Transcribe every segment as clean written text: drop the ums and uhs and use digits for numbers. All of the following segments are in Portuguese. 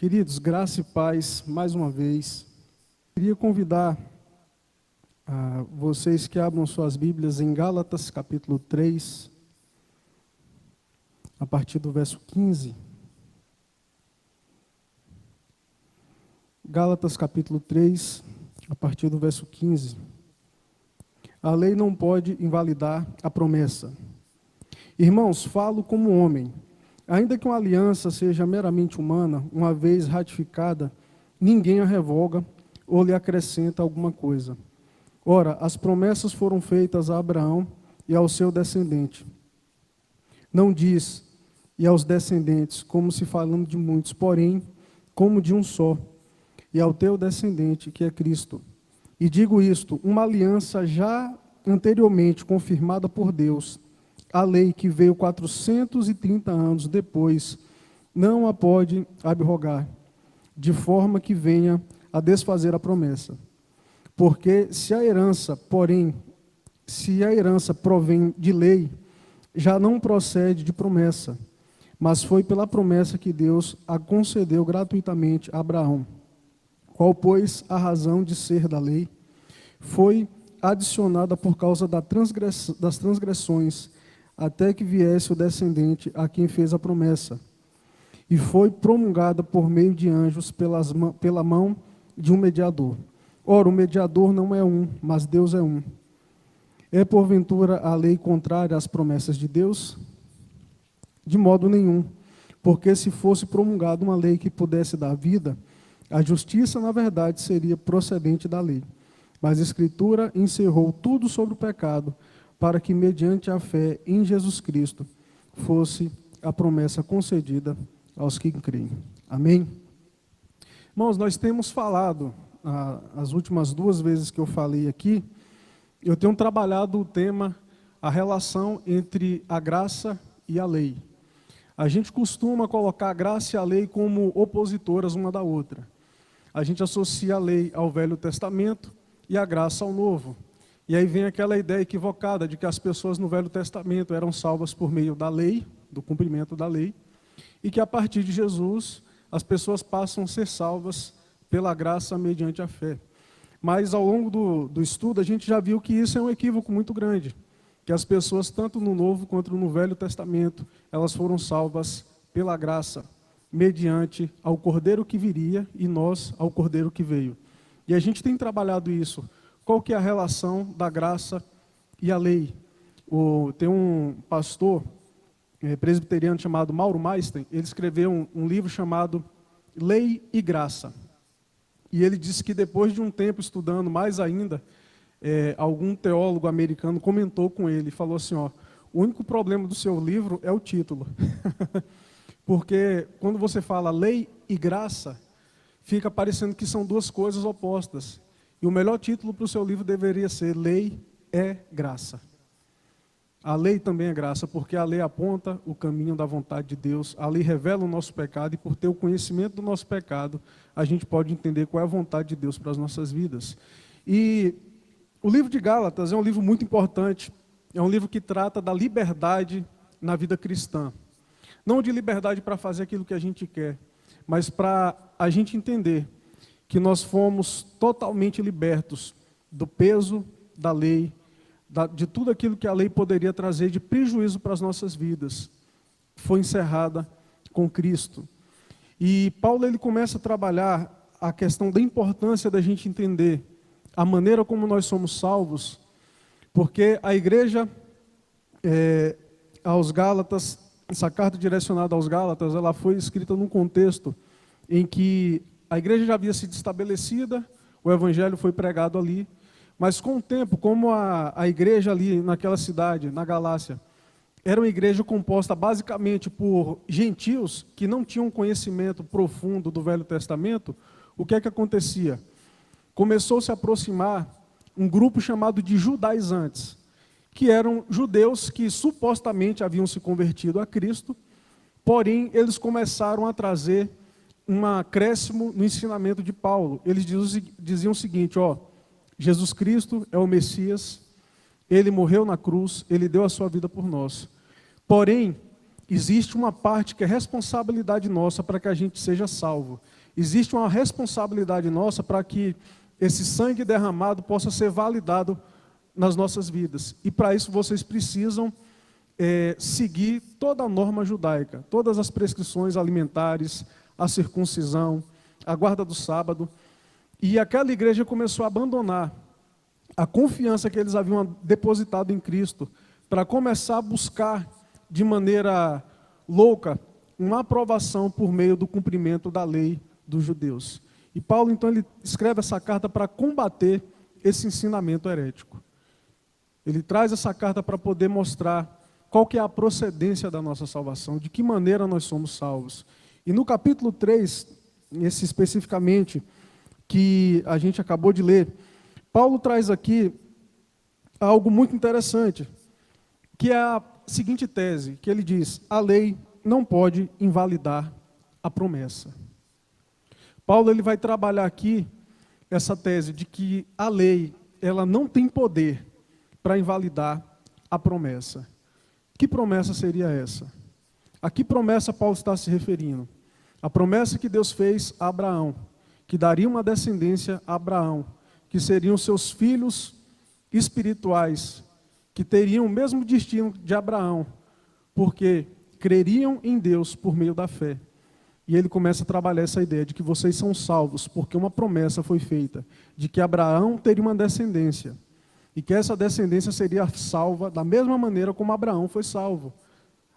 Queridos, graça e paz, mais uma vez. Queria convidar vocês que abram suas Bíblias em Gálatas, capítulo 3, a partir do verso 15. Gálatas, capítulo 3, a partir do verso 15. A lei não pode invalidar a promessa. Irmãos, falo como homem. Ainda que uma aliança seja meramente humana, uma vez ratificada, ninguém a revoga ou lhe acrescenta alguma coisa. Ora, as promessas foram feitas a Abraão e ao seu descendente. Não diz, e aos descendentes, como se falando de muitos, porém, como de um só, e ao teu descendente, que é Cristo. E digo isto, uma aliança já anteriormente confirmada por Deus, a lei que veio 430 anos depois, não a pode abrogar, de forma que venha a desfazer a promessa. Porque se a herança provém de lei, já não procede de promessa, mas foi pela promessa que Deus a concedeu gratuitamente a Abraão, qual, pois, a razão de ser da lei, foi adicionada por causa das transgressões, até que viesse o descendente a quem fez a promessa, e foi promulgada por meio de anjos pela mão de um mediador. Ora, o mediador não é um, mas Deus é um. É porventura a lei contrária às promessas de Deus? De modo nenhum, porque se fosse promulgada uma lei que pudesse dar vida, a justiça, na verdade, seria procedente da lei. Mas a Escritura encerrou tudo sobre o pecado, para que, mediante a fé em Jesus Cristo, fosse a promessa concedida aos que creem. Amém? Irmãos, nós temos falado, as últimas duas vezes que eu falei aqui, eu tenho trabalhado o tema, a relação entre a graça e a lei. A gente costuma colocar a graça e a lei como opositoras uma da outra. A gente associa a lei ao Velho Testamento e a graça ao Novo. E aí vem aquela ideia equivocada de que as pessoas no Velho Testamento eram salvas por meio da lei, do cumprimento da lei, e que a partir de Jesus as pessoas passam a ser salvas pela graça mediante a fé. Mas ao longo do estudo a gente já viu que isso é um equívoco muito grande, que as pessoas tanto no Novo quanto no Velho Testamento, elas foram salvas pela graça, mediante ao Cordeiro que viria e nós ao Cordeiro que veio. E a gente tem trabalhado isso. Qual que é a relação da graça e a lei? Tem um pastor presbiteriano chamado Mauro Meister, ele escreveu um livro chamado Lei e Graça. E ele disse que depois de um tempo estudando mais ainda, algum teólogo americano comentou com ele e falou assim, o único problema do seu livro é o título. Porque quando você fala lei e graça, fica parecendo que são duas coisas opostas. E o melhor título para o seu livro deveria ser Lei é Graça. A lei também é graça, porque a lei aponta o caminho da vontade de Deus, a lei revela o nosso pecado, e por ter o conhecimento do nosso pecado, a gente pode entender qual é a vontade de Deus para as nossas vidas. E o livro de Gálatas é um livro muito importante, é um livro que trata da liberdade na vida cristã. Não de liberdade para fazer aquilo que a gente quer, mas para a gente entender que nós fomos totalmente libertos do peso da lei, de tudo aquilo que a lei poderia trazer de prejuízo para as nossas vidas. Foi encerrada com Cristo. E Paulo ele começa a trabalhar a questão da importância da gente entender a maneira como nós somos salvos, porque a igreja aos Gálatas, essa carta direcionada aos Gálatas, ela foi escrita num contexto em que a igreja já havia sido estabelecida, o evangelho foi pregado ali, mas com o tempo, como a igreja ali naquela cidade, na Galácia, era uma igreja composta basicamente por gentios que não tinham conhecimento profundo do Velho Testamento, o que é que acontecia? Começou a se aproximar um grupo chamado de judaizantes, que eram judeus que supostamente haviam se convertido a Cristo, porém eles começaram a trazer um acréscimo no ensinamento de Paulo. Eles diziam o seguinte, Jesus Cristo é o Messias, Ele morreu na cruz, Ele deu a sua vida por nós. Porém, existe uma parte que é responsabilidade nossa para que a gente seja salvo. Existe uma responsabilidade nossa para que esse sangue derramado possa ser validado nas nossas vidas. E para isso vocês precisam seguir toda a norma judaica, todas as prescrições alimentares, a circuncisão, a guarda do sábado. E aquela igreja começou a abandonar a confiança que eles haviam depositado em Cristo para começar a buscar de maneira louca uma aprovação por meio do cumprimento da lei dos judeus. E Paulo, então, ele escreve essa carta para combater esse ensinamento herético. Ele traz essa carta para poder mostrar qual que é a procedência da nossa salvação, de que maneira nós somos salvos. E no capítulo 3, esse especificamente, que a gente acabou de ler, Paulo traz aqui algo muito interessante, que é a seguinte tese, que ele diz: a lei não pode invalidar a promessa. Paulo ele vai trabalhar aqui essa tese de que a lei ela não tem poder para invalidar a promessa. Que promessa seria essa? A que promessa Paulo está se referindo? A promessa que Deus fez a Abraão, que daria uma descendência a Abraão, que seriam seus filhos espirituais, que teriam o mesmo destino de Abraão, porque creriam em Deus por meio da fé. E ele começa a trabalhar essa ideia de que vocês são salvos, porque uma promessa foi feita, de que Abraão teria uma descendência, e que essa descendência seria salva da mesma maneira como Abraão foi salvo.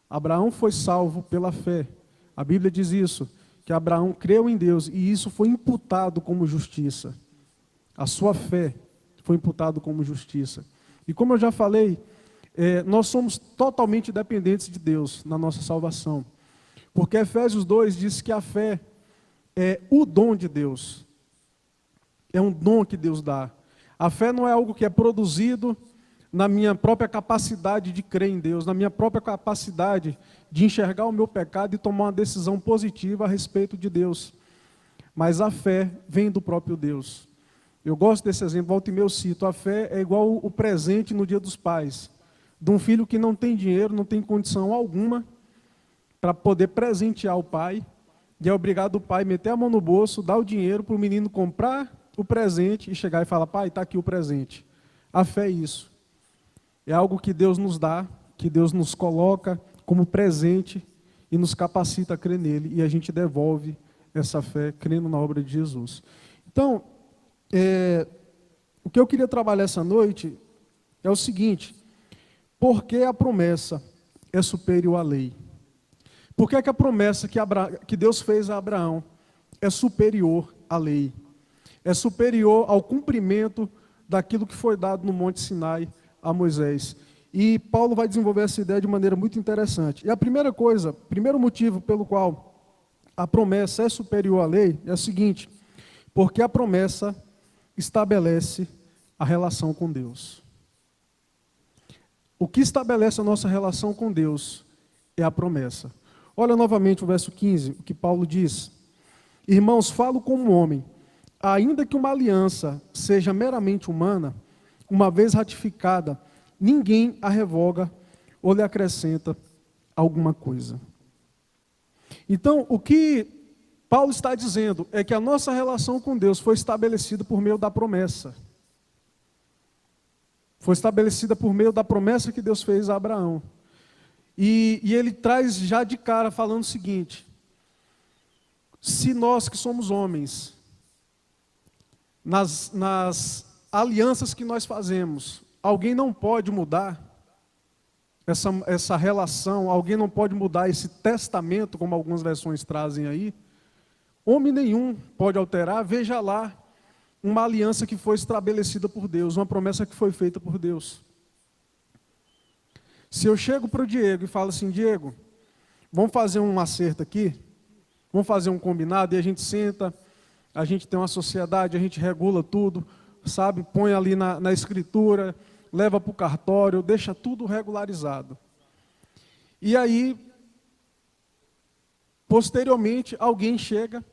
Abraão foi salvo pela fé. A Bíblia diz isso, que Abraão creu em Deus, e isso foi imputado como justiça. A sua fé foi imputado como justiça. E como eu já falei, nós somos totalmente dependentes de Deus na nossa salvação. Porque Efésios 2 diz que a fé é o dom de Deus. É um dom que Deus dá. A fé não é algo que é produzido na minha própria capacidade de crer em Deus, na minha própria capacidade de enxergar o meu pecado e tomar uma decisão positiva a respeito de Deus. Mas a fé vem do próprio Deus. Eu gosto desse exemplo, volta e meia eu cito, a fé é igual o presente no Dia dos Pais, de um filho que não tem dinheiro, não tem condição alguma para poder presentear o pai, e é obrigado o pai meter a mão no bolso, dar o dinheiro para o menino comprar o presente e chegar e falar: pai, está aqui o presente. A fé é isso. É algo que Deus nos dá, que Deus nos coloca como presente e nos capacita a crer nele, e a gente devolve essa fé crendo na obra de Jesus. Então, o que eu queria trabalhar essa noite é o seguinte: por que a promessa é superior à lei? Por que a promessa que Deus fez a Abraão é superior à lei? É superior ao cumprimento daquilo que foi dado no Monte Sinai a Moisés. E Paulo vai desenvolver essa ideia de maneira muito interessante. E a primeira coisa, primeiro motivo pelo qual a promessa é superior à lei é o seguinte: porque a promessa estabelece a relação com Deus. O que estabelece a nossa relação com Deus é a promessa. Olha novamente o verso 15, o que Paulo diz: irmãos, falo como homem, ainda que uma aliança seja meramente humana, uma vez ratificada, ninguém a revoga ou lhe acrescenta alguma coisa. Então, o que Paulo está dizendo é que a nossa relação com Deus foi estabelecida por meio da promessa. Foi estabelecida por meio da promessa que Deus fez a Abraão. E ele traz já de cara falando o seguinte: se nós que somos homens, nas alianças que nós fazemos, alguém não pode mudar essa relação, alguém não pode mudar esse testamento, como algumas versões trazem aí, homem nenhum pode alterar. Veja lá, uma aliança que foi estabelecida por Deus, uma promessa que foi feita por Deus. Se eu chego para o Diego e falo assim: Diego, vamos fazer um acerto aqui, vamos fazer um combinado, e a gente senta, a gente tem uma sociedade, a gente regula tudo, sabe, põe ali na escritura, leva para o cartório, deixa tudo regularizado. E aí, posteriormente, alguém chega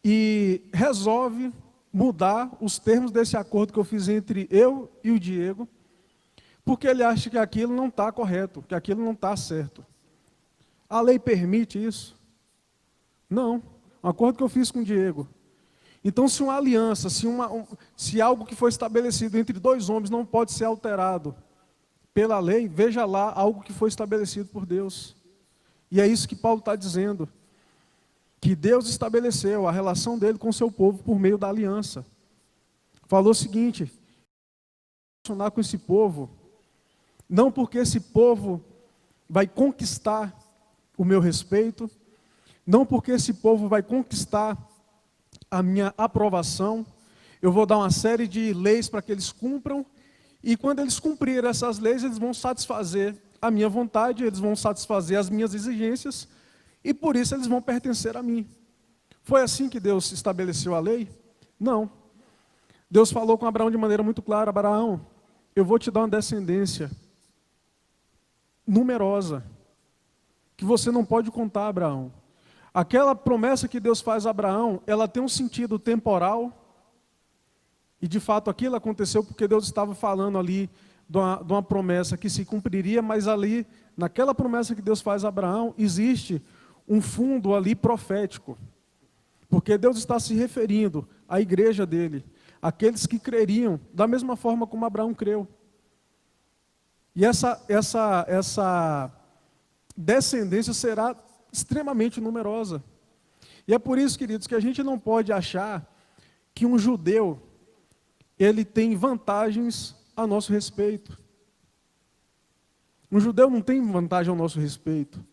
e resolve mudar os termos desse acordo que eu fiz entre eu e o Diego, porque ele acha que aquilo não está correto, que aquilo não está certo. A lei permite isso? Não. Um acordo que eu fiz com o Diego. Então, se uma aliança, se algo que foi estabelecido entre dois homens não pode ser alterado pela lei, veja lá algo que foi estabelecido por Deus. E é isso que Paulo está dizendo. Que Deus estabeleceu a relação dele com o seu povo por meio da aliança. Falou o seguinte: relacionar com esse povo, não porque esse povo vai conquistar o meu respeito, não porque esse povo vai conquistar a minha aprovação, eu vou dar uma série de leis para que eles cumpram, e quando eles cumprirem essas leis, eles vão satisfazer a minha vontade, eles vão satisfazer as minhas exigências, e por isso eles vão pertencer a mim. Foi assim que Deus estabeleceu a lei? Não. Deus falou com Abraão de maneira muito clara: Abraão, eu vou te dar uma descendência numerosa, que você não pode contar, Abraão. Aquela promessa que Deus faz a Abraão, ela tem um sentido temporal, e de fato aquilo aconteceu porque Deus estava falando ali de uma promessa que se cumpriria, mas ali, naquela promessa que Deus faz a Abraão, existe um fundo ali profético, porque Deus está se referindo à igreja dele, aqueles que creriam da mesma forma como Abraão creu. E essa descendência será extremamente numerosa. E é por isso, queridos, que a gente não pode achar que um judeu ele tem vantagens a nosso respeito. Um judeu não tem vantagem ao nosso respeito.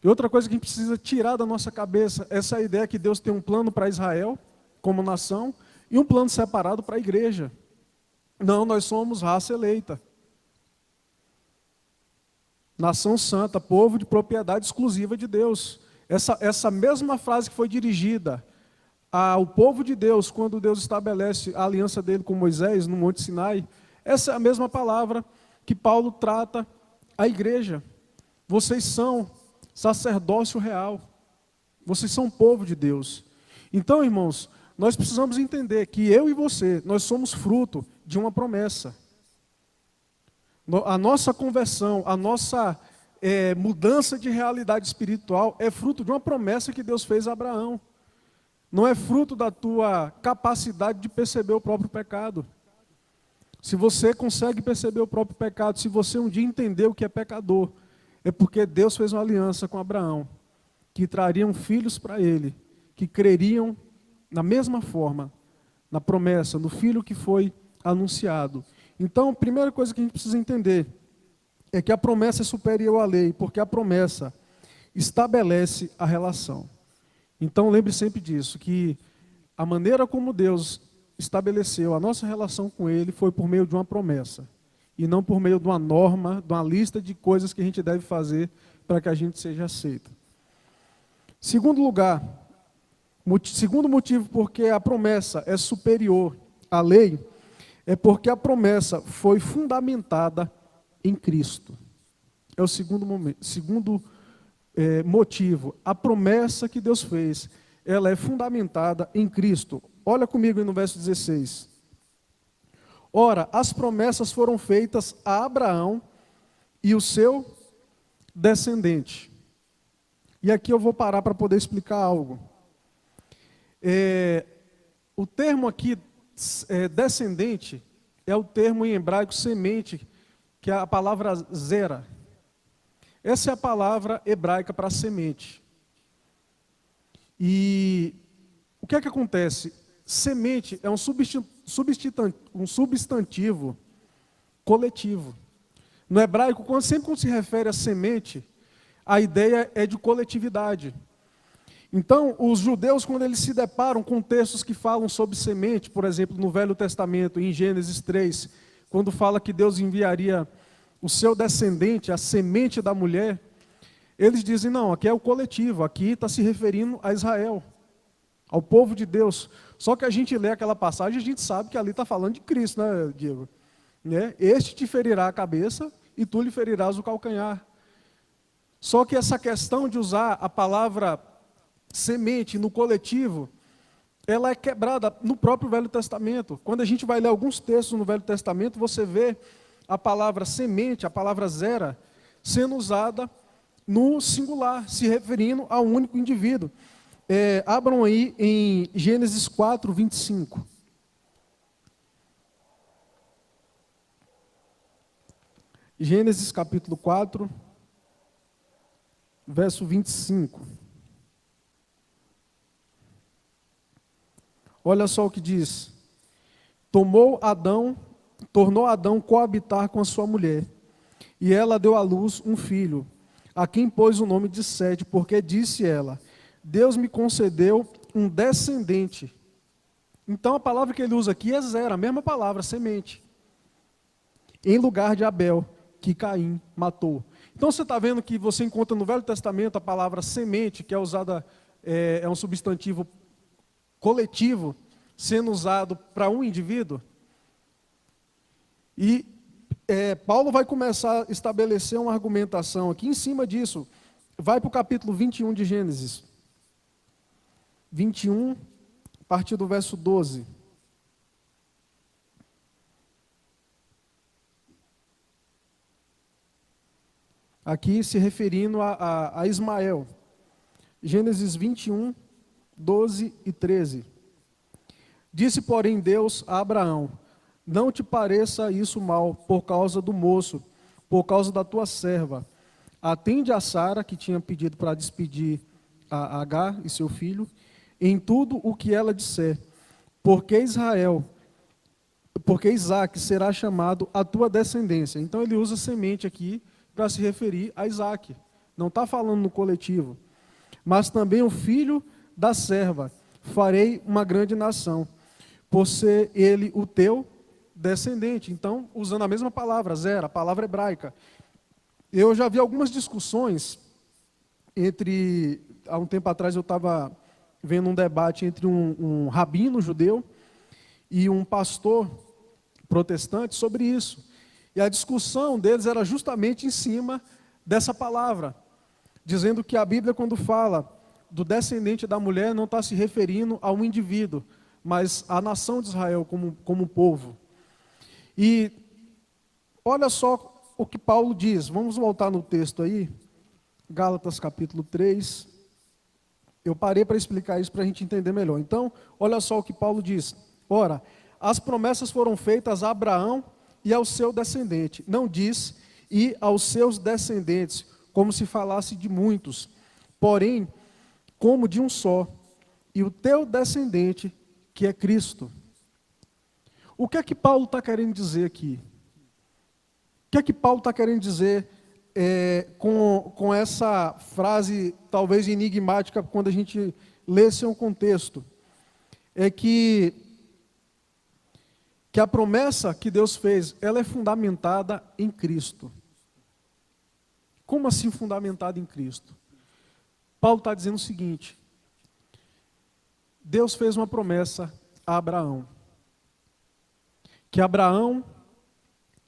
E outra coisa que a gente precisa tirar da nossa cabeça, essa ideia que Deus tem um plano para Israel, como nação, e um plano separado para a igreja. Não, nós somos raça eleita. Nação santa, povo de propriedade exclusiva de Deus. Essa mesma frase que foi dirigida ao povo de Deus, quando Deus estabelece a aliança dele com Moisés no Monte Sinai, essa é a mesma palavra que Paulo trata a igreja. Vocês são sacerdócio real. Vocês são povo de Deus. Então, irmãos, nós precisamos entender que eu e você, nós somos fruto de uma promessa. A nossa conversão, a nossa mudança de realidade espiritual é fruto de uma promessa que Deus fez a Abraão. Não é fruto da tua capacidade de perceber o próprio pecado. Se você consegue perceber o próprio pecado, se você um dia entender o que é pecador, é porque Deus fez uma aliança com Abraão, que trariam filhos para ele, que creriam da mesma forma, na promessa, no filho que foi anunciado. Então, a primeira coisa que a gente precisa entender é que a promessa é superior à lei, porque a promessa estabelece a relação. Então, lembre sempre disso, que a maneira como Deus estabeleceu a nossa relação com Ele foi por meio de uma promessa, e não por meio de uma norma, de uma lista de coisas que a gente deve fazer para que a gente seja aceito. Segundo lugar, segundo motivo porque a promessa é superior à lei, é porque a promessa foi fundamentada em Cristo. É o segundo motivo. A promessa que Deus fez, ela é fundamentada em Cristo. Olha comigo aí no verso 16. Ora, as promessas foram feitas a Abraão e o seu descendente. E aqui eu vou parar para poder explicar algo. O termo aqui, descendente, é o termo em hebraico semente, que é a palavra zera. Essa é a palavra hebraica para semente. E o que é que acontece? Semente é um substantivo coletivo. No hebraico, sempre quando se refere a semente, a ideia é de coletividade. Então, os judeus, quando eles se deparam com textos que falam sobre semente, por exemplo, no Velho Testamento, em Gênesis 3, quando fala que Deus enviaria o seu descendente, a semente da mulher, eles dizem, não, aqui é o coletivo, aqui está se referindo a Israel, ao povo de Deus. Só que a gente lê aquela passagem e a gente sabe que ali está falando de Cristo, né, Diego? Este te ferirá a cabeça e tu lhe ferirás o calcanhar. Só que essa questão de usar a palavra semente no coletivo, ela é quebrada no próprio Velho Testamento. Quando a gente vai ler alguns textos no Velho Testamento, você vê a palavra semente, a palavra zera, sendo usada no singular, se referindo a um único indivíduo. Abram aí em Gênesis 4, 25. Gênesis capítulo 4, verso 25. Olha só o que diz. Tornou Adão coabitar com a sua mulher, e ela deu à luz um filho, a quem pôs o nome de Sete, porque disse ela: Deus me concedeu um descendente. Então a palavra que ele usa aqui é zero, a mesma palavra, semente. Em lugar de Abel, que Caim matou. Então você está vendo que você encontra no Velho Testamento a palavra semente, que é usada, é um substantivo coletivo, sendo usado para um indivíduo. E Paulo vai começar a estabelecer uma argumentação aqui em cima disso. Vai para o capítulo 21 de Gênesis. 21, a partir do verso 12. Aqui se referindo a Ismael. Gênesis 21, 12 e 13. Disse, porém, Deus a Abraão: não te pareça isso mal por causa do moço, por causa da tua serva. Atende a Sara, que tinha pedido para despedir a Agar e seu filho, em tudo o que ela disser, porque Isaque será chamado a tua descendência. Então ele usa semente aqui para se referir a Isaque. Não está falando no coletivo. Mas também o filho da serva, farei uma grande nação, por ser ele o teu descendente. Então, usando a mesma palavra, zera, a palavra hebraica. Eu já vi algumas discussões há um tempo atrás eu estava vendo um debate entre um rabino judeu e um pastor protestante sobre isso. E a discussão deles era justamente em cima dessa palavra, dizendo que a Bíblia, quando fala do descendente da mulher, não está se referindo a um indivíduo, mas à nação de Israel como povo. E olha só o que Paulo diz. Vamos voltar no texto aí, Gálatas capítulo 3. Eu parei para explicar isso para a gente entender melhor. Então, olha só o que Paulo diz. Ora, as promessas foram feitas a Abraão e ao seu descendente. Não diz, e aos seus descendentes, como se falasse de muitos, porém, como de um só, e o teu descendente, que é Cristo. O que é que Paulo está querendo dizer aqui? O que é que Paulo está querendo dizer com essa frase, talvez enigmática, quando a gente lê seu contexto? É que a promessa que Deus fez, ela é fundamentada em Cristo. Como assim fundamentada em Cristo? Paulo está dizendo o seguinte: Deus fez uma promessa a Abraão, que Abraão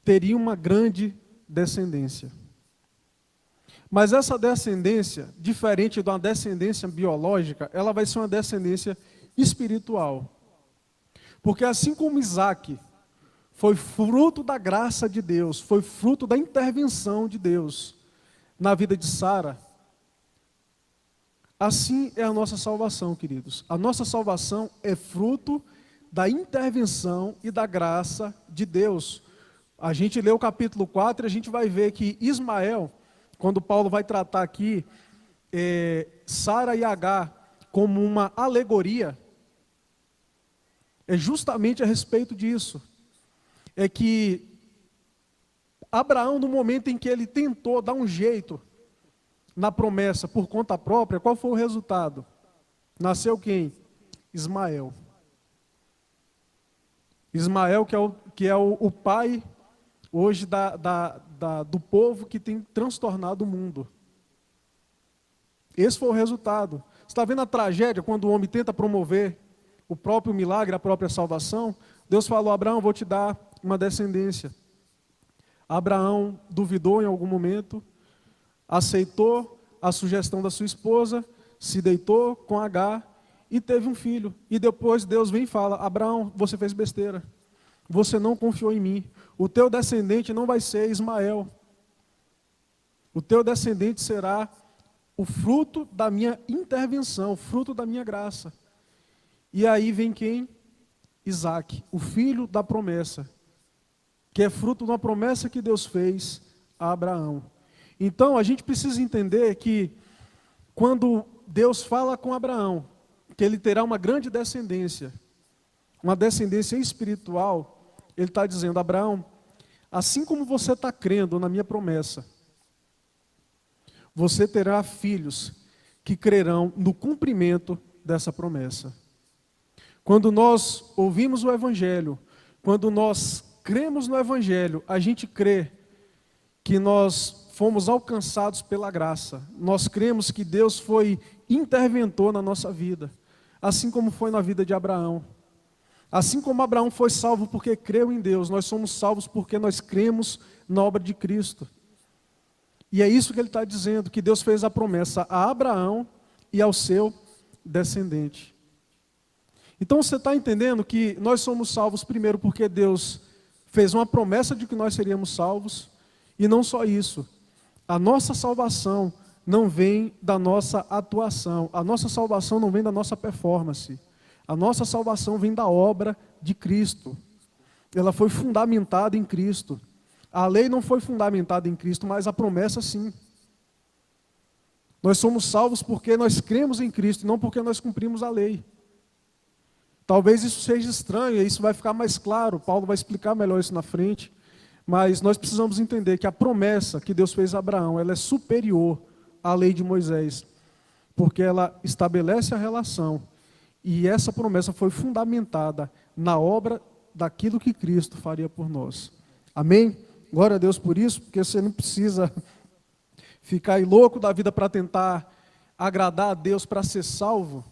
teria uma grande descendência. Mas essa descendência, diferente de uma descendência biológica, ela vai ser uma descendência espiritual. Porque assim como Isaque foi fruto da graça de Deus, foi fruto da intervenção de Deus na vida de Sara, assim é a nossa salvação, queridos. A nossa salvação é fruto da intervenção e da graça de Deus. A gente lê o capítulo 4 e a gente vai ver que Ismael, quando Paulo vai tratar aqui Sara e Agar como uma alegoria, é justamente a respeito disso. É que Abraão, no momento em que ele tentou dar um jeito na promessa por conta própria, qual foi o resultado? Nasceu quem? Ismael. Ismael, que é o pai hoje do povo que tem transtornado o mundo. Esse foi o resultado. Você está vendo a tragédia quando o homem tenta promover o próprio milagre, a própria salvação? Deus falou: Abraão, vou te dar uma descendência. Abraão duvidou em algum momento, aceitou a sugestão da sua esposa, se deitou com Agar e teve um filho. E depois Deus vem e fala: Abraão, você fez besteira. Você não confiou em mim. O teu descendente não vai ser Ismael. O teu descendente será o fruto da minha intervenção, o fruto da minha graça. E aí vem quem? Isaac, o filho da promessa, que é fruto de uma promessa que Deus fez a Abraão. Então, a gente precisa entender que quando Deus fala com Abraão, que ele terá uma grande descendência, uma descendência espiritual, ele está dizendo: Abraão, assim como você está crendo na minha promessa, você terá filhos que crerão no cumprimento dessa promessa. Quando nós ouvimos o Evangelho, quando nós cremos no Evangelho, a gente crê que nós fomos alcançados pela graça. Nós cremos que Deus foi interventor na nossa vida, assim como foi na vida de Abraão. Assim como Abraão foi salvo porque creu em Deus, nós somos salvos porque nós cremos na obra de Cristo. E é isso que ele está dizendo, que Deus fez a promessa a Abraão e ao seu descendente. Então você está entendendo que nós somos salvos primeiro porque Deus fez uma promessa de que nós seríamos salvos, e não só isso, a nossa salvação não vem da nossa atuação, a nossa salvação não vem da nossa performance, a nossa salvação vem da obra de Cristo, ela foi fundamentada em Cristo. A lei não foi fundamentada em Cristo, mas a promessa sim. Nós somos salvos porque nós cremos em Cristo, não porque nós cumprimos a lei. Talvez isso seja estranho, e isso vai ficar mais claro, Paulo vai explicar melhor isso na frente, mas nós precisamos entender que a promessa que Deus fez a Abraão, ela é superior à lei de Moisés, porque ela estabelece a relação, e essa promessa foi fundamentada na obra daquilo que Cristo faria por nós. Amém? Glória a Deus por isso, porque você não precisa ficar aí louco da vida para tentar agradar a Deus para ser salvo,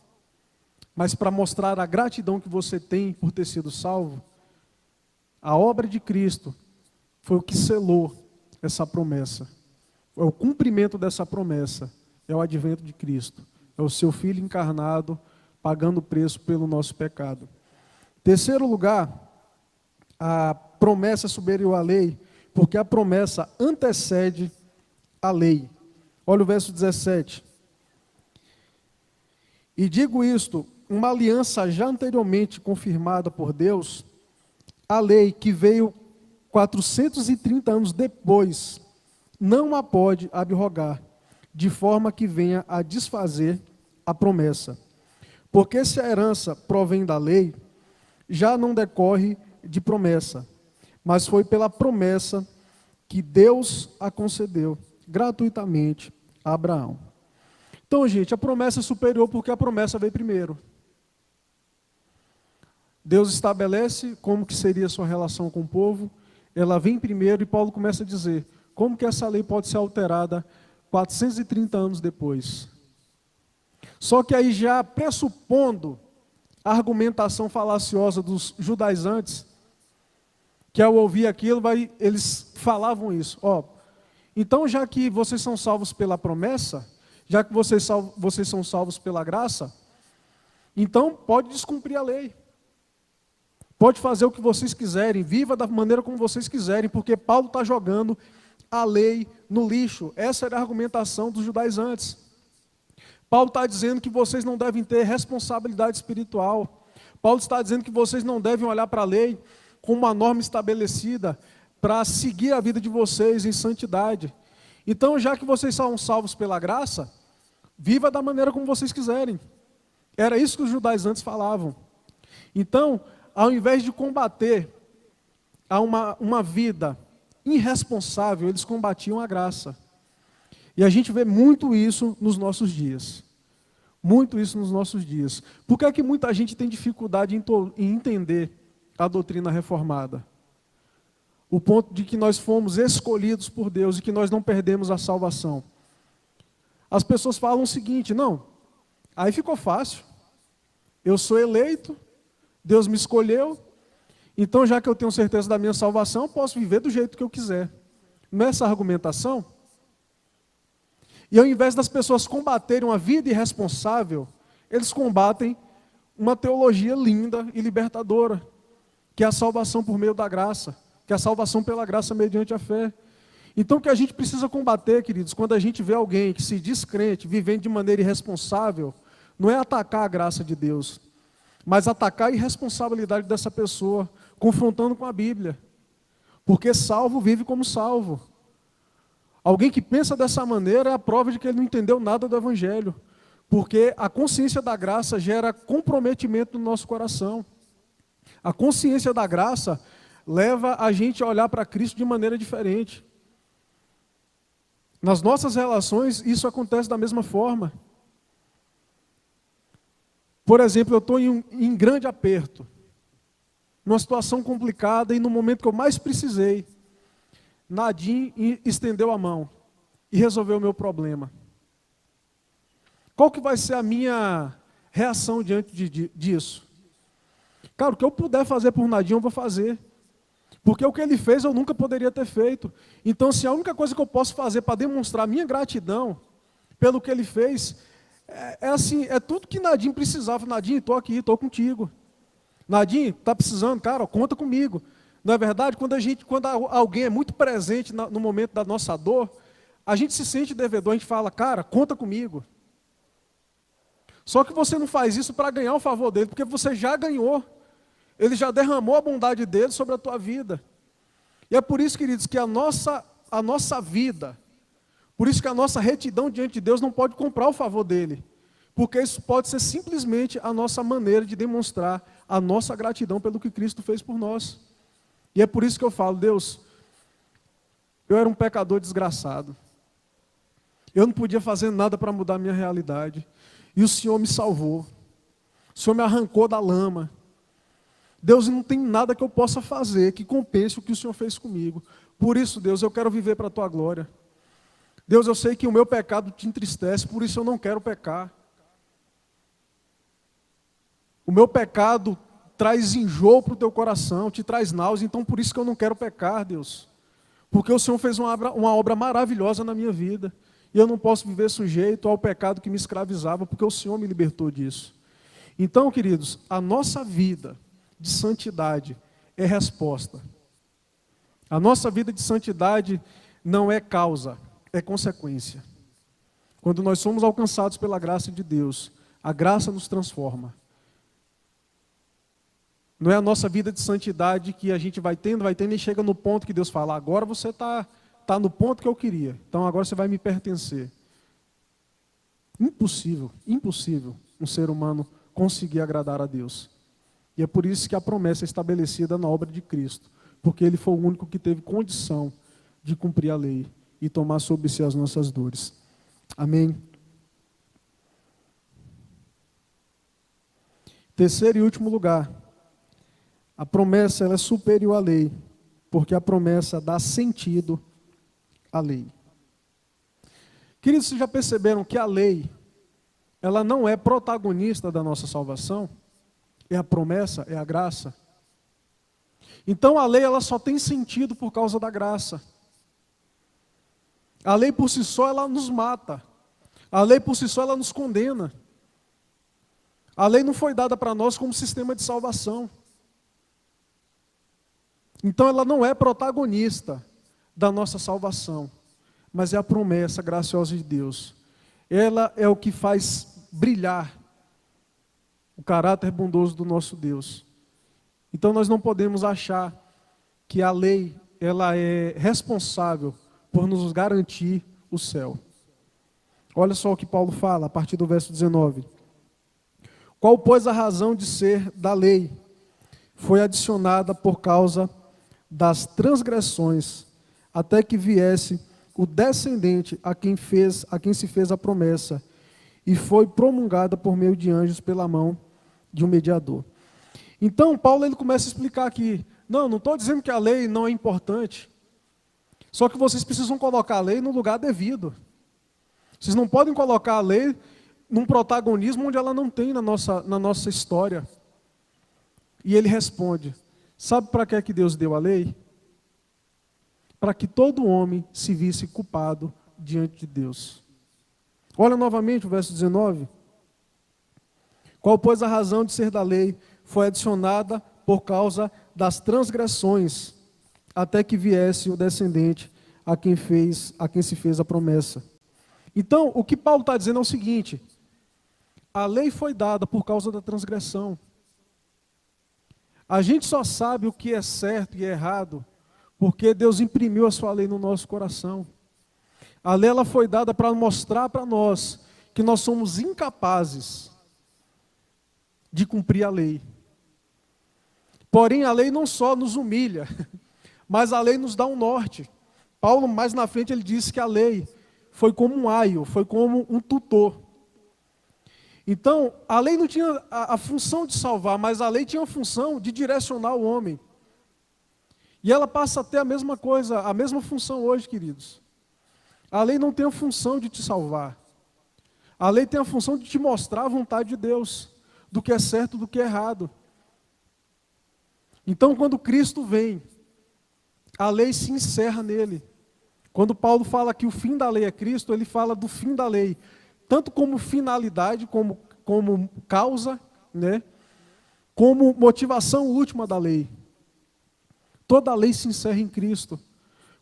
mas para mostrar a gratidão que você tem por ter sido salvo. A obra de Cristo foi o que selou essa promessa. É o cumprimento dessa promessa, é o advento de Cristo. É o seu Filho encarnado, pagando o preço pelo nosso pecado. Terceiro lugar, a promessa é superior à lei, porque a promessa antecede a lei. Olha o verso 17. E digo isto, uma aliança já anteriormente confirmada por Deus, a lei que veio 430 anos depois, não a pode abrogar, de forma que venha a desfazer a promessa. Porque se a herança provém da lei, já não decorre de promessa, mas foi pela promessa que Deus a concedeu gratuitamente a Abraão. Então, gente, a promessa é superior porque a promessa veio primeiro. Deus estabelece como que seria a sua relação com o povo, ela vem primeiro e Paulo começa a dizer como que essa lei pode ser alterada 430 anos depois. Só que aí já pressupondo a argumentação falaciosa dos judaizantes, que ao ouvir aquilo, eles falavam isso. Então já que vocês são salvos pela promessa, já que vocês são salvos pela graça, então pode descumprir a lei. Pode fazer o que vocês quiserem, viva da maneira como vocês quiserem, porque Paulo está jogando a lei no lixo. Essa era a argumentação dos judaizantes. Paulo está dizendo que vocês não devem ter responsabilidade espiritual. Paulo está dizendo que vocês não devem olhar para a lei como uma norma estabelecida para seguir a vida de vocês em santidade. Então, já que vocês são salvos pela graça, viva da maneira como vocês quiserem. Era isso que os judaizantes falavam. Então, ao invés de combater a uma vida irresponsável, eles combatiam a graça. E a gente vê muito isso nos nossos dias. Muito isso nos nossos dias. Por que é que muita gente tem dificuldade em entender a doutrina reformada? O ponto de que nós fomos escolhidos por Deus e que nós não perdemos a salvação. As pessoas falam o seguinte: não, aí ficou fácil. Eu sou eleito, Deus me escolheu, então já que eu tenho certeza da minha salvação, eu posso viver do jeito que eu quiser. Não é essa a argumentação? E ao invés das pessoas combaterem uma vida irresponsável, eles combatem uma teologia linda e libertadora, que é a salvação por meio da graça, que é a salvação pela graça mediante a fé. Então, o que a gente precisa combater, queridos, quando a gente vê alguém que se diz crente, vivendo de maneira irresponsável, não é atacar a graça de Deus, mas atacar a irresponsabilidade dessa pessoa, confrontando com a Bíblia. Porque salvo vive como salvo. Alguém que pensa dessa maneira é a prova de que ele não entendeu nada do Evangelho. Porque a consciência da graça gera comprometimento no nosso coração. A consciência da graça leva a gente a olhar para Cristo de maneira diferente. Nas nossas relações, isso acontece da mesma forma. Por exemplo, eu estou em grande aperto, numa situação complicada, e no momento que eu mais precisei, Nadim estendeu a mão e resolveu o meu problema. Qual que vai ser a minha reação diante disso? Cara, o que eu puder fazer por Nadim, eu vou fazer. Porque o que ele fez, eu nunca poderia ter feito. Então, se a única coisa que eu posso fazer para demonstrar minha gratidão pelo que ele fez, é tudo que Nadim precisava. Nadim, estou aqui, estou contigo. Nadim, está precisando? Cara, conta comigo. Não é verdade? Quando alguém é muito presente no momento da nossa dor, a gente se sente devedor, a gente fala, cara, conta comigo. Só que você não faz isso para ganhar o favor dele, porque você já ganhou. Ele já derramou a bondade dele sobre a tua vida. E é por isso, queridos, que a nossa vida, por isso que a nossa retidão diante de Deus não pode comprar o favor dele. Porque isso pode ser simplesmente a nossa maneira de demonstrar a nossa gratidão pelo que Cristo fez por nós. E é por isso que eu falo, Deus, eu era um pecador desgraçado. Eu não podia fazer nada para mudar a minha realidade. E o Senhor me salvou. O Senhor me arrancou da lama. Deus, não tem nada que eu possa fazer que compense o que o Senhor fez comigo. Por isso, Deus, eu quero viver para a tua glória. Deus, eu sei que o meu pecado te entristece, por isso eu não quero pecar. O meu pecado traz enjoo para o teu coração, te traz náusea, então por isso que eu não quero pecar, Deus. Porque o Senhor fez uma obra maravilhosa na minha vida. E eu não posso viver sujeito ao pecado que me escravizava, porque o Senhor me libertou disso. Então, queridos, a nossa vida de santidade é resposta. A nossa vida de santidade não é causa, é consequência. Quando nós somos alcançados pela graça de Deus, a graça nos transforma. Não é a nossa vida de santidade que a gente vai tendo e chega no ponto que Deus fala, agora você está no ponto que eu queria, então agora você vai me pertencer. Impossível um ser humano conseguir agradar a Deus. E é por isso que a promessa é estabelecida na obra de Cristo, porque Ele foi o único que teve condição de cumprir a lei e tomar sobre si as nossas dores. Amém? Terceiro e último lugar, a promessa ela é superior à lei, porque a promessa dá sentido à lei. Queridos, vocês já perceberam que a lei, ela não é protagonista da nossa salvação? É a promessa, é a graça. Então a lei ela só tem sentido por causa da graça. A lei por si só ela nos mata. A lei por si só ela nos condena. A lei não foi dada para nós como sistema de salvação. Então ela não é protagonista da nossa salvação, mas é a promessa graciosa de Deus. Ela é o que faz brilhar o caráter bondoso do nosso Deus. Então nós não podemos achar que a lei ela é responsável por nos garantir o céu. Olha só o que Paulo fala a partir do verso 19. Qual, pois, a razão de ser da lei? Foi adicionada por causa das transgressões, até que viesse o descendente a quem se fez a promessa, e foi promulgada por meio de anjos pela mão de um mediador. Então, Paulo ele começa a explicar aqui, não estou dizendo que a lei não é importante, só que vocês precisam colocar a lei no lugar devido. Vocês não podem colocar a lei num protagonismo onde ela não tem na nossa história. E ele responde, sabe para que Deus deu a lei? Para que todo homem se visse culpado diante de Deus. Olha novamente o verso 19. Qual, pois, a razão de ser da lei? Foi adicionada por causa das transgressões, até que viesse o descendente a quem se fez a promessa. Então, o que Paulo está dizendo é o seguinte: a lei foi dada por causa da transgressão. A gente só sabe o que é certo e errado porque Deus imprimiu a sua lei no nosso coração. A lei ela foi dada para mostrar para nós que nós somos incapazes de cumprir a lei. Porém, a lei não só nos humilha, mas a lei nos dá um norte. Paulo, mais na frente, ele disse que a lei foi como um aio, foi como um tutor. Então, a lei não tinha a função de salvar, mas a lei tinha a função de direcionar o homem. E ela passa a ter a mesma coisa, a mesma função hoje, queridos. A lei não tem a função de te salvar. A lei tem a função de te mostrar a vontade de Deus, do que é certo, do que é errado. Então, quando Cristo vem, a lei se encerra nele. Quando Paulo fala que o fim da lei é Cristo, ele fala do fim da lei, tanto como finalidade, como causa, né? Como motivação última da lei. Toda a lei se encerra em Cristo,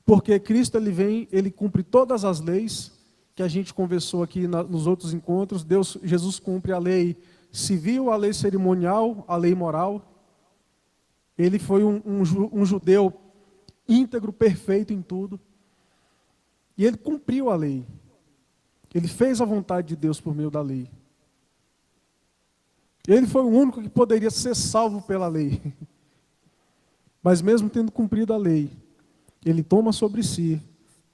porque Cristo ele vem, ele cumpre todas as leis que a gente conversou aqui nos outros encontros. Jesus cumpre a lei civil, a lei cerimonial, a lei moral. Ele foi um judeu íntegro, perfeito em tudo. E ele cumpriu a lei. Ele fez a vontade de Deus por meio da lei. Ele foi o único que poderia ser salvo pela lei. Mas mesmo tendo cumprido a lei, ele toma sobre si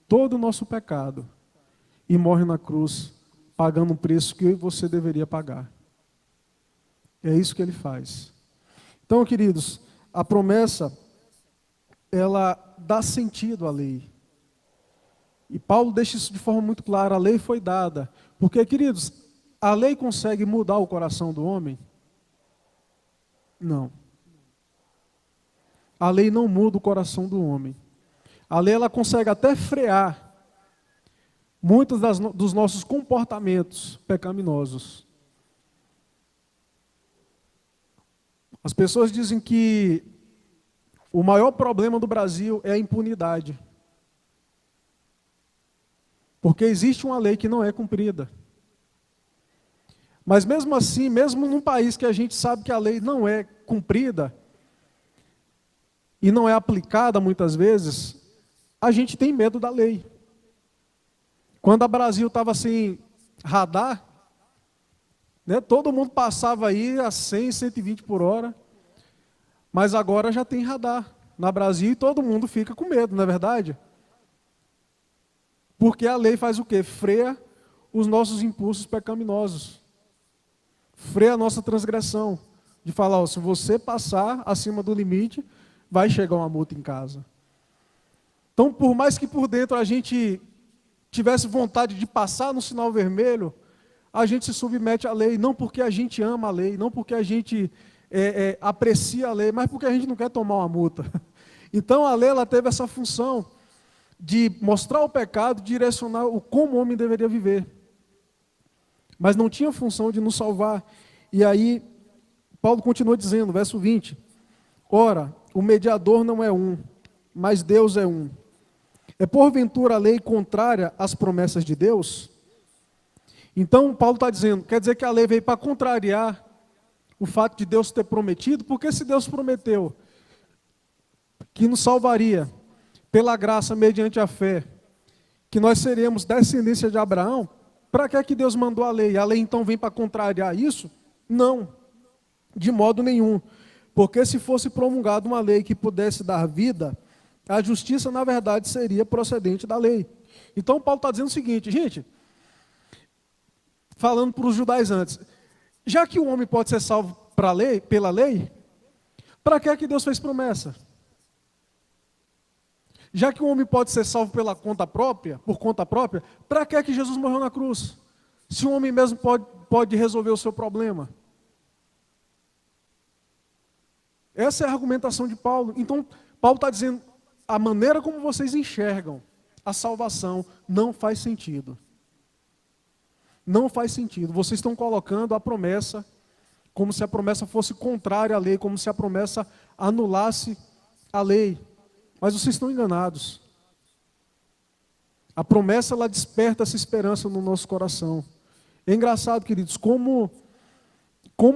todo o nosso pecado e morre na cruz, pagando um preço que eu e você deveria pagar. É isso que ele faz. Então, queridos, a promessa, ela dá sentido à lei. E Paulo deixa isso de forma muito clara: a lei foi dada. Porque, queridos, a lei consegue mudar o coração do homem? Não. A lei não muda o coração do homem. A lei ela consegue até frear muitos dos nossos comportamentos pecaminosos. As pessoas dizem que o maior problema do Brasil é a impunidade. Porque existe uma lei que não é cumprida. Mas mesmo assim, mesmo num país que a gente sabe que a lei não é cumprida e não é aplicada muitas vezes, a gente tem medo da lei. Quando o Brasil estava sem radar, né, todo mundo passava aí a 100, 120 por hora, mas agora já tem radar na Brasil e todo mundo fica com medo, não é verdade? Porque a lei faz o quê? Freia os nossos impulsos pecaminosos. Freia a nossa transgressão. De falar, ó, se você passar acima do limite, vai chegar uma multa em casa. Então, por mais que por dentro a gente tivesse vontade de passar no sinal vermelho, a gente se submete à lei, não porque a gente ama a lei, não porque a gente aprecia a lei, mas porque a gente não quer tomar uma multa. Então, a lei ela teve essa função de mostrar o pecado, direcionar como o homem deveria viver. Mas não tinha função de nos salvar. E aí, Paulo continua dizendo, verso 20: ora, o mediador não é um, mas Deus é um. É porventura a lei contrária às promessas de Deus? Então, Paulo está dizendo, quer dizer que a lei veio para contrariar o fato de Deus ter prometido? Porque se Deus prometeu que nos salvaria pela graça mediante a fé, que nós seremos descendência de Abraão, para que é que Deus mandou a lei? A lei então vem para contrariar isso? Não, de modo nenhum. Porque se fosse promulgada uma lei que pudesse dar vida, a justiça na verdade seria procedente da lei. Então Paulo está dizendo o seguinte, gente, falando para os judaizantes, já que o homem pode ser salvo pela lei, para que é que Deus fez promessa? Já que o homem pode ser salvo por conta própria, para que é que Jesus morreu na cruz? Se o homem mesmo pode resolver o seu problema. Essa é a argumentação de Paulo. Então, Paulo está dizendo, a maneira como vocês enxergam a salvação não faz sentido. Não faz sentido. Vocês estão colocando a promessa como se a promessa fosse contrária à lei, como se a promessa anulasse a lei. Mas vocês estão enganados. A promessa, ela desperta essa esperança no nosso coração. É engraçado, queridos, como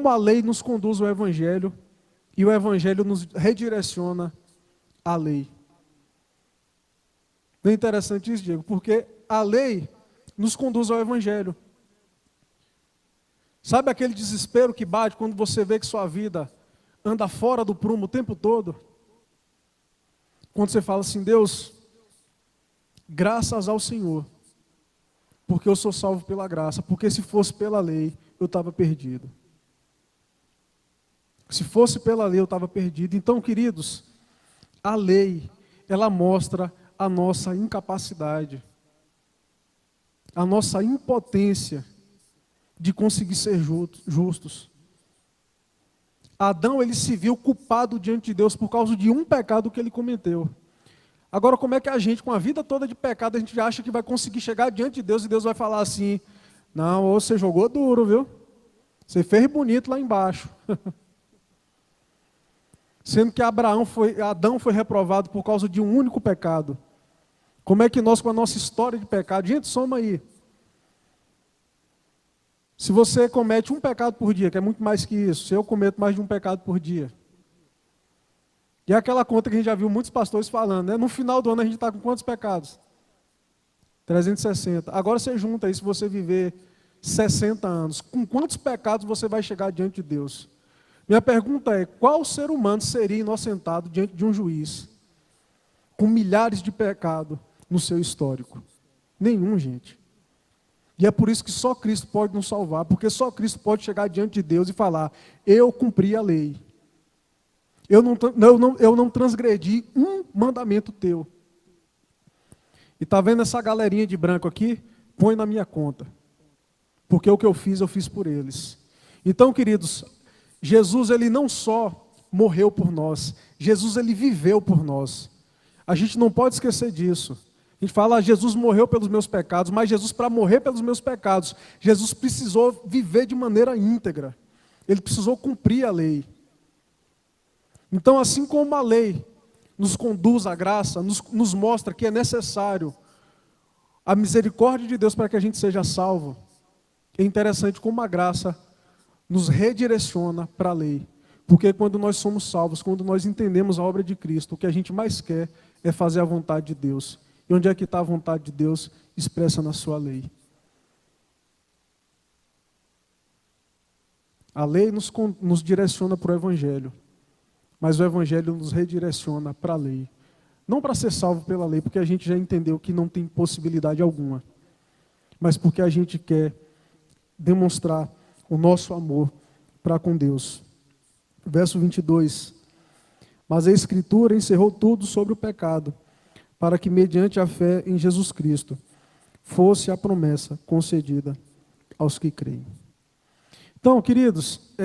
a lei nos conduz ao Evangelho e o Evangelho nos redireciona à lei. Não é interessante isso, Diego? Porque a lei nos conduz ao Evangelho. Sabe aquele desespero que bate quando você vê que sua vida anda fora do prumo o tempo todo? Quando você fala assim, Deus, graças ao Senhor, porque eu sou salvo pela graça, porque se fosse pela lei, eu estava perdido. Se fosse pela lei, eu estava perdido. Então, queridos, a lei, ela mostra a nossa incapacidade, a nossa impotência de conseguir ser justos. Adão, ele se viu culpado diante de Deus por causa de um pecado que ele cometeu. Agora, como é que a gente, com a vida toda de pecado, a gente acha que vai conseguir chegar diante de Deus e Deus vai falar assim, não, você jogou duro, viu? Você fez bonito lá embaixo. Sendo que Adão foi reprovado por causa de um único pecado. Como é que nós, com a nossa história de pecado, gente, soma aí. Se você comete um pecado por dia, que é muito mais que isso, se eu cometo mais de um pecado por dia. E é aquela conta que a gente já viu muitos pastores falando, né? No final do ano a gente está com quantos pecados? 360. Agora você junta aí, se você viver 60 anos, com quantos pecados você vai chegar diante de Deus? Minha pergunta é, qual ser humano seria inocentado diante de um juiz com milhares de pecados no seu histórico? Nenhum, gente. E é por isso que só Cristo pode nos salvar, porque só Cristo pode chegar diante de Deus e falar, eu cumpri a lei. Eu não transgredi um mandamento teu. E está vendo essa galerinha de branco aqui? Põe na minha conta. Porque o que eu fiz por eles. Então, queridos, Jesus, ele não só morreu por nós, Jesus, ele viveu por nós. A gente não pode esquecer disso. A gente fala, Jesus morreu pelos meus pecados, mas Jesus, para morrer pelos meus pecados, Jesus precisou viver de maneira íntegra. Ele precisou cumprir a lei. Então, assim como a lei nos conduz à graça, nos mostra que é necessário a misericórdia de Deus para que a gente seja salvo, é interessante como a graça nos redireciona para a lei. Porque quando nós somos salvos, quando nós entendemos a obra de Cristo, o que a gente mais quer é fazer a vontade de Deus. E onde é que está a vontade de Deus? Expressa na sua lei. A lei nos direciona para o Evangelho, mas o Evangelho nos redireciona para a lei. Não para ser salvo pela lei, porque a gente já entendeu que não tem possibilidade alguma, mas porque a gente quer demonstrar o nosso amor para com Deus. Verso 22. Mas a Escritura encerrou tudo sobre o pecado, para que mediante a fé em Jesus Cristo fosse a promessa concedida aos que creem. Então, queridos,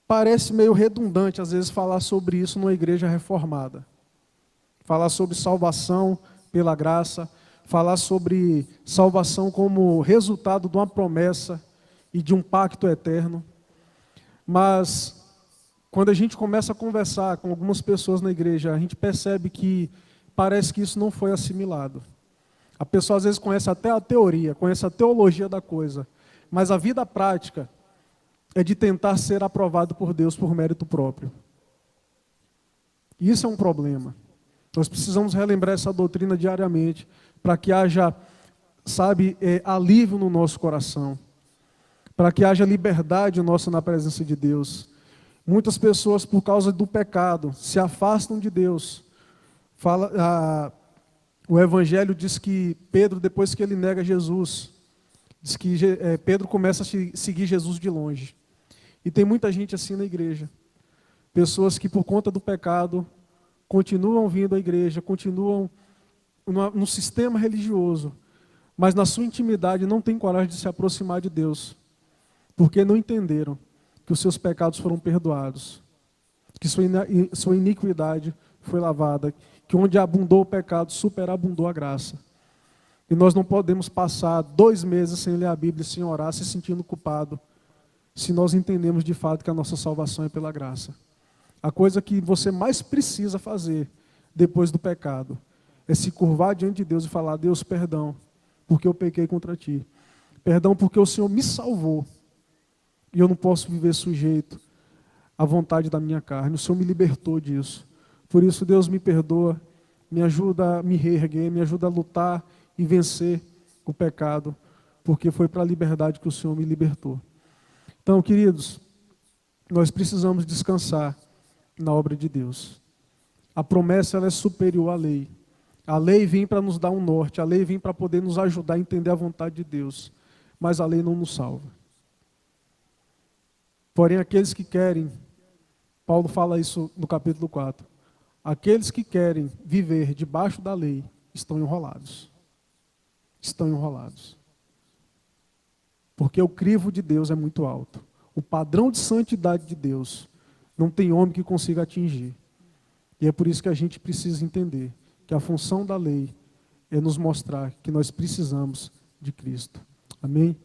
parece meio redundante às vezes falar sobre isso numa igreja reformada. Falar sobre salvação pela graça, falar sobre salvação como resultado de uma promessa e de um pacto eterno. Mas quando a gente começa a conversar com algumas pessoas na igreja, a gente percebe que parece que isso não foi assimilado. A pessoa às vezes conhece até a teoria, conhece a teologia da coisa, mas a vida prática é de tentar ser aprovado por Deus por mérito próprio. Isso é um problema. Nós precisamos relembrar essa doutrina diariamente, para que haja, alívio no nosso coração, para que haja liberdade nossa na presença de Deus. Muitas pessoas, por causa do pecado, se afastam de Deus. O Evangelho diz que Pedro, depois que ele nega Jesus, diz que Pedro começa a seguir Jesus de longe. E tem muita gente assim na igreja. Pessoas que, por conta do pecado, continuam vindo à igreja, continuam no sistema religioso, mas na sua intimidade não têm coragem de se aproximar de Deus, porque não entenderam que os seus pecados foram perdoados, que sua iniquidade foi lavada, que onde abundou o pecado, superabundou a graça. E nós não podemos passar 2 meses sem ler a Bíblia, sem orar, se sentindo culpado, se nós entendemos de fato que a nossa salvação é pela graça. A coisa que você mais precisa fazer depois do pecado É se curvar diante de Deus e falar: Deus, perdão, porque eu pequei contra ti. Perdão porque o Senhor me salvou. E eu não posso viver sujeito à vontade da minha carne. O Senhor me libertou disso. Por isso, Deus, me perdoa, me ajuda a me reerguer, me ajuda a lutar e vencer o pecado, porque foi para a liberdade que o Senhor me libertou. Então, queridos, nós precisamos descansar na obra de Deus. A promessa, ela é superior à lei. A lei vem para nos dar um norte, a lei vem para poder nos ajudar a entender a vontade de Deus, mas a lei não nos salva. Porém, aqueles que querem, Paulo fala isso no capítulo 4, aqueles que querem viver debaixo da lei estão enrolados. Estão enrolados. Porque o crivo de Deus é muito alto. O padrão de santidade de Deus não tem homem que consiga atingir. E é por isso que a gente precisa entender que a função da lei é nos mostrar que nós precisamos de Cristo. Amém?